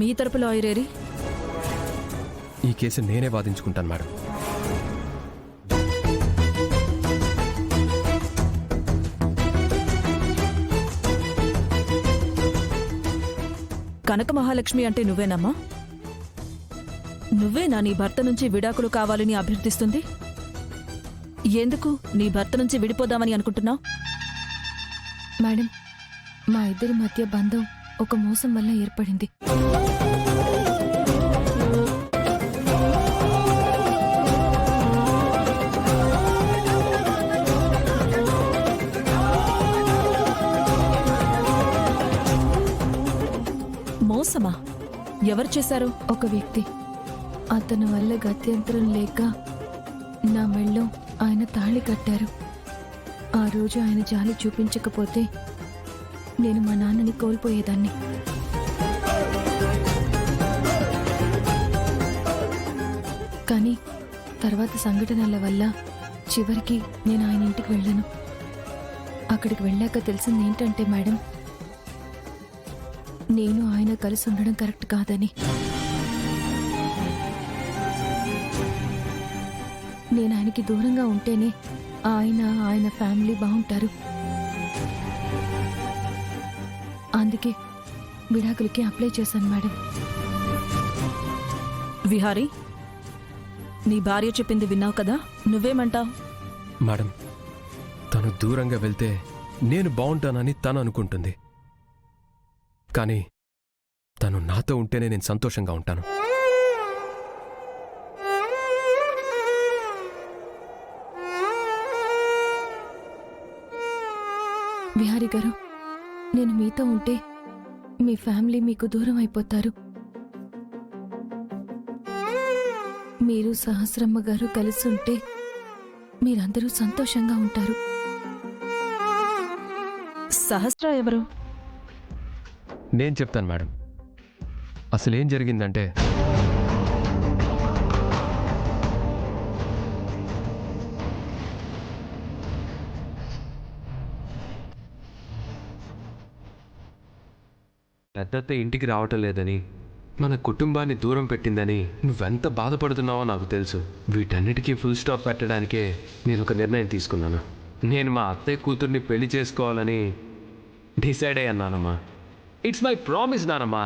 మీ తరపు లాయర్ ఏరి? ఈ కేసు నేనే వాదించుకుంటాను మేడం. కనక మహాలక్ష్మి అంటే నువ్వేనమ్మా? నువ్వేనా నీ భర్త నుంచి విడాకులు కావాలని అభ్యర్థిస్తుంది? ఎందుకు నీ భర్త నుంచి విడిపోదామని అనుకుంటున్నావు? మేడం, మా ఇద్దరి మధ్య బంధం ఒక మోసం వల్ల ఏర్పడింది. మోసమా? ఎవరు చేశారు? ఒక వ్యక్తి. అతని వల్ల గత్యంతరం లేక నా మెళ్ళో ఆయన తాళి కట్టారు. ఆ రోజు ఆయన జాలి చూపించకపోతే నేను మా నాన్నని కోల్పోయేదాన్ని. కానీ తర్వాత సంఘటనల వల్ల చివరికి నేను ఆయన ఇంటికి వెళ్ళాను. అక్కడికి వెళ్ళాక తెలిసింది ఏంటంటే మేడం, నేను ఆయన కలిసి ఉండడం కరెక్ట్ కాదని. నేను ఆయనకి దూరంగా ఉంటేనే ఆయన ఫ్యామిలీ బాగుంటారు. అందుకే విడాకులకి అప్లై చేశాను మేడం. విహారీ, నీ భార్య చెప్పింది విన్నావు కదా, నువ్వేమంటావు? మేడం, తను దూరంగా వెళ్తే నేను బాగుంటానని తను అనుకుంటుంది. కానీ తను నాతో ఉంటేనే నేను సంతోషంగా ఉంటాను. విహారీ గారు, నేను మీతో ఉంటే మీ ఫ్యామిలీ మీకు దూరం అయిపోతారు. మీరు సహస్రమ్మ గారు కలిసి ఉంటే మీరందరూ సంతోషంగా ఉంటారు. సహస్ర ఎవరు? నేను చెప్తాను మేడం. అసలేం జరిగిందంటే, పెద్దత్త ఇంటికి రావటం లేదని, మన కుటుంబాన్ని దూరం పెట్టిందని నువ్వెంత బాధపడుతున్నావో నాకు తెలుసు. వీటన్నిటికీ ఫుల్ స్టాప్ పెట్టడానికే నేను ఒక నిర్ణయం తీసుకున్నాను. నేను మా అత్తయ్య కూతుర్ని పెళ్లి చేసుకోవాలని డిసైడ్ అయ్యానమ్మా. ఇట్స్ మై ప్రామిస్ నానమ్మా.